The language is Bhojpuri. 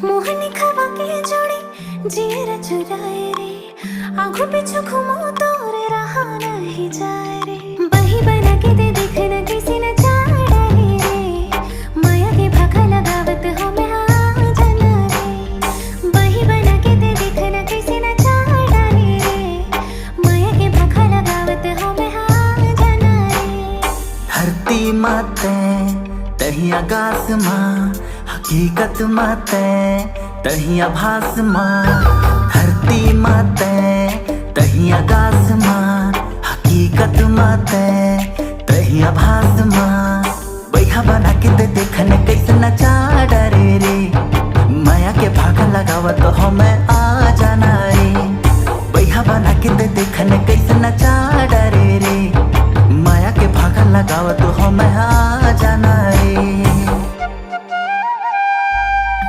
मोहनी खवा के जोड़ी जीरा चुराए रे, आंखों पीछे घूमो तो रे रहा नहीं जाए रे। बही बना के दे देखना किसी न चाड़ा रे, माया के भाखा लगावत हो मैं हाँ जाना रे। बही बना के दे देखना किसी न चाड़ा रे, माया के भाखा लगावत हो मैं हाँ जाना रे। धरती माते तही आकाश माँ, हकीकत माते तही आभास माँ। धरती माते तही आकाश माँ, हकीकत माते तही आभास माँ। बैहा बना के दे देखने कैसे नचा डरे रे।